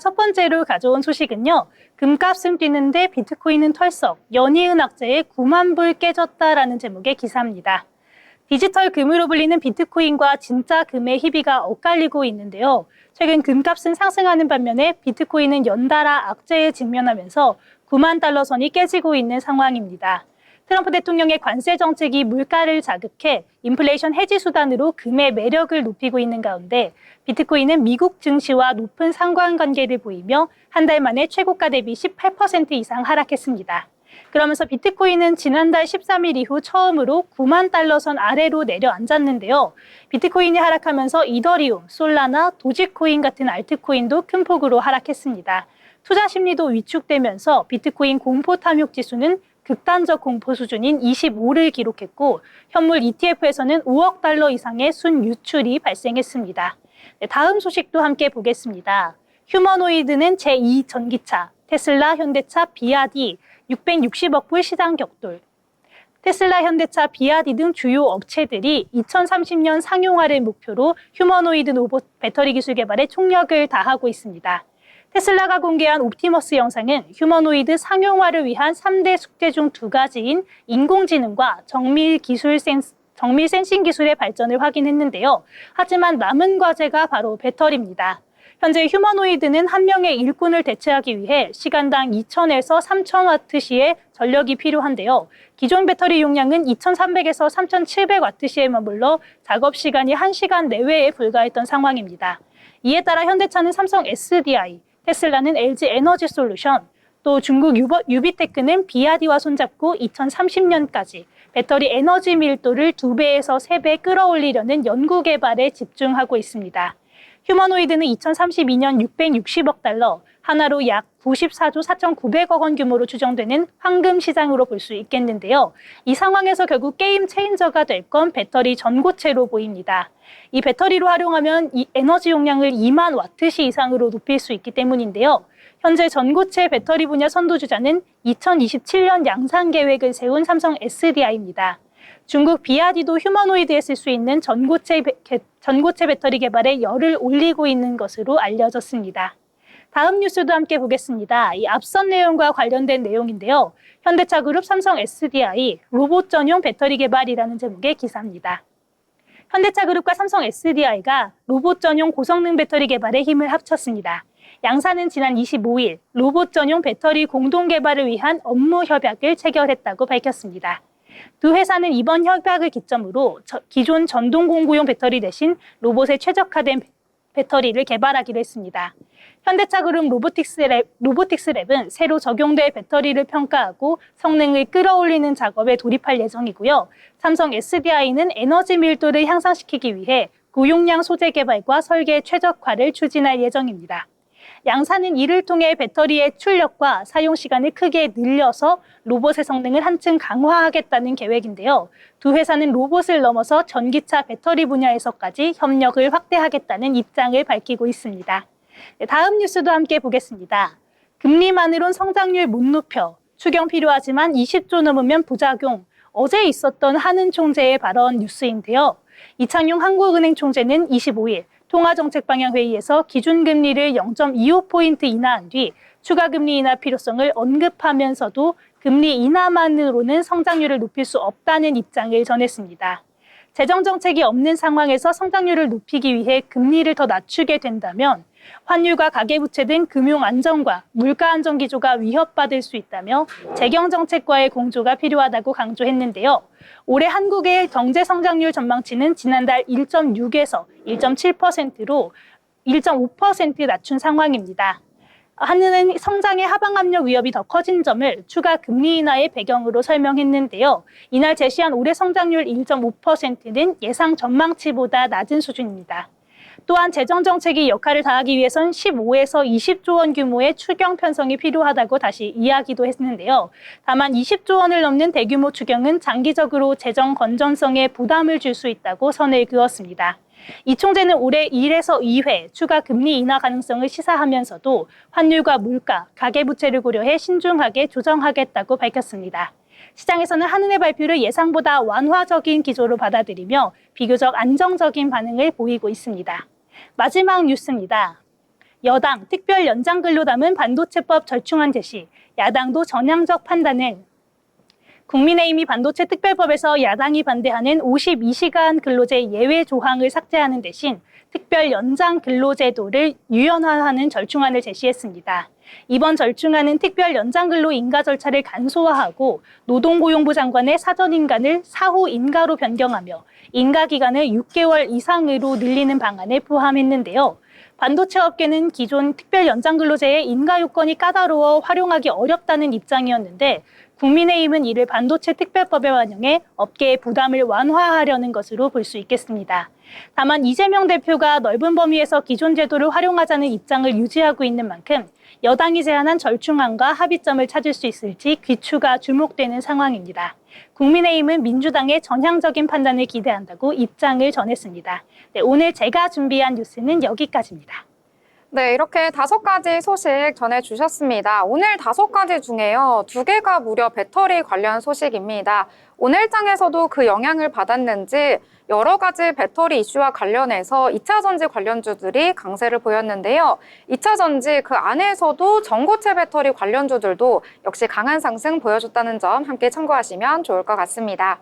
첫 번째로 가져온 소식은요. 금값은 뛰는데 비트코인은 털썩, 연이은학자의 9만 불 깨졌다라는 제목의 기사입니다. 디지털 금으로 불리는 비트코인과 진짜 금의 희비가 엇갈리고 있는데요. 최근 금값은 상승하는 반면에 비트코인은 연달아 악재에 직면하면서 9만 달러 선이 깨지고 있는 상황입니다. 트럼프 대통령의 관세 정책이 물가를 자극해 인플레이션 해지 수단으로 금의 매력을 높이고 있는 가운데 비트코인은 미국 증시와 높은 상관관계를 보이며 한 달 만에 최고가 대비 18% 이상 하락했습니다. 그러면서 비트코인은 지난달 13일 이후 처음으로 9만 달러 선 아래로 내려앉았는데요. 비트코인이 하락하면서 이더리움, 솔라나, 도지코인 같은 알트코인도 큰 폭으로 하락했습니다. 투자 심리도 위축되면서 비트코인 공포 탐욕 지수는 극단적 공포 수준인 25를 기록했고 현물 ETF에서는 5억 달러 이상의 순유출이 발생했습니다. 다음 소식도 함께 보겠습니다. 휴머노이드는 제2전기차, 테슬라, 현대차, 비아디 660억 불 시장 격돌. 테슬라, 현대차, 비아디 등 주요 업체들이 2030년 상용화를 목표로 휴머노이드 로봇 배터리 기술 개발에 총력을 다하고 있습니다. 테슬라가 공개한 옵티머스 영상은 휴머노이드 상용화를 위한 3대 숙제 중 2가지인 인공지능과 정밀 센싱 기술의 발전을 확인했는데요. 하지만 남은 과제가 바로 배터리입니다. 현재 휴머노이드는 한 명의 일꾼을 대체하기 위해 시간당 2,000에서 3,000와트시의 전력이 필요한데요. 기존 배터리 용량은 2,300에서 3,700와트시에 머물러 작업 시간이 1시간 내외에 불과했던 상황입니다. 이에 따라 현대차는 삼성 SDI, 테슬라는 LG 에너지 솔루션, 또 중국 유비테크는 비아디와 손잡고 2030년까지 배터리 에너지 밀도를 2배에서 3배 끌어올리려는 연구 개발에 집중하고 있습니다. 휴머노이드는 2032년 660억 달러, 하나로 약 94조 4,900억 원 규모로 추정되는 황금 시장으로 볼 수 있겠는데요. 이 상황에서 결국 게임 체인저가 될 건 배터리 전고체로 보입니다. 이 배터리로 활용하면 이 에너지 용량을 2만 와트시 이상으로 높일 수 있기 때문인데요. 현재 전고체 배터리 분야 선두주자는 2027년 양산 계획을 세운 삼성 SDI입니다. 중국 비아디도 휴머노이드에 쓸 수 있는 전고체 배터리 개발에 열을 올리고 있는 것으로 알려졌습니다. 다음 뉴스도 함께 보겠습니다. 이 앞선 내용과 관련된 내용인데요. 현대차 그룹 삼성 SDI 로봇 전용 배터리 개발이라는 제목의 기사입니다. 현대차 그룹과 삼성 SDI가 로봇 전용 고성능 배터리 개발에 힘을 합쳤습니다. 양사는 지난 25일 로봇 전용 배터리 공동 개발을 위한 업무 협약을 체결했다고 밝혔습니다. 두 회사는 이번 협약을 기점으로 기존 전동 공구용 배터리 대신 로봇에 최적화된 배터리를 개발하기로 했습니다. 현대차 그룹 로보틱스랩은 새로 적용될 배터리를 평가하고 성능을 끌어올리는 작업에 돌입할 예정이고요. 삼성 SDI는 에너지 밀도를 향상시키기 위해 고용량 소재 개발과 설계 최적화를 추진할 예정입니다. 양사는 이를 통해 배터리의 출력과 사용 시간을 크게 늘려서 로봇의 성능을 한층 강화하겠다는 계획인데요. 두 회사는 로봇을 넘어서 전기차 배터리 분야에서까지 협력을 확대하겠다는 입장을 밝히고 있습니다. 다음 뉴스도 함께 보겠습니다. 금리만으론 성장률 못 높여. 추경 필요하지만 20조 넘으면 부작용. 어제 있었던 한은 총재의 발언 뉴스인데요. 이창용 한국은행 총재는 25일 통화정책방향회의에서 기준금리를 0.25포인트 인하한 뒤 추가 금리 인하 필요성을 언급하면서도 금리 인하만으로는 성장률을 높일 수 없다는 입장을 전했습니다. 재정정책이 없는 상황에서 성장률을 높이기 위해 금리를 더 낮추게 된다면 환율과 가계부채 등 금융 안정과 물가 안정 기조가 위협받을 수 있다며 재경정책과의 공조가 필요하다고 강조했는데요. 올해 한국의 경제 성장률 전망치는 지난달 1.6에서 1.7%로 1.5% 낮춘 상황입니다. 한은은 성장의 하방 압력 위협이 더 커진 점을 추가 금리 인하의 배경으로 설명했는데요. 이날 제시한 올해 성장률 1.5%는 예상 전망치보다 낮은 수준입니다. 또한 재정정책이 역할을 다하기 위해선 15에서 20조 원 규모의 추경 편성이 필요하다고 다시 이야기도 했는데요. 다만 20조 원을 넘는 대규모 추경은 장기적으로 재정 건전성에 부담을 줄 수 있다고 선을 그었습니다. 이 총재는 올해 1에서 2회 추가 금리 인하 가능성을 시사하면서도 환율과 물가, 가계부채를 고려해 신중하게 조정하겠다고 밝혔습니다. 시장에서는 한은의 발표를 예상보다 완화적인 기조로 받아들이며 비교적 안정적인 반응을 보이고 있습니다. 마지막 뉴스입니다. 여당 특별 연장근로 담은 반도체법 절충안 제시, 야당도 전향적 판단을 국민의힘이 반도체 특별법에서 야당이 반대하는 52시간 근로제 예외 조항을 삭제하는 대신 특별 연장 근로제도를 유연화하는 절충안을 제시했습니다. 이번 절충안은 특별 연장 근로 인가 절차를 간소화하고 노동고용부 장관의 사전 인가를 사후 인가로 변경하며 인가 기간을 6개월 이상으로 늘리는 방안을 포함했는데요. 반도체 업계는 기존 특별 연장 근로제의 인가 요건이 까다로워 활용하기 어렵다는 입장이었는데 국민의힘은 이를 반도체 특별법에 반영해 업계의 부담을 완화하려는 것으로 볼 수 있겠습니다. 다만 이재명 대표가 넓은 범위에서 기존 제도를 활용하자는 입장을 유지하고 있는 만큼 여당이 제안한 절충안과 합의점을 찾을 수 있을지 귀추가 주목되는 상황입니다. 국민의힘은 민주당의 전향적인 판단을 기대한다고 입장을 전했습니다. 네, 오늘 제가 준비한 뉴스는 여기까지입니다. 네, 이렇게 5가지 소식 전해주셨습니다. 오늘 5가지 중에요, 2개가 무려 배터리 관련 소식입니다. 오늘 장에서도 그 영향을 받았는지 여러 가지 배터리 이슈와 관련해서 2차전지 관련주들이 강세를 보였는데요. 2차전지 그 안에서도 전고체 배터리 관련주들도 역시 강한 상승 보여줬다는 점 함께 참고하시면 좋을 것 같습니다.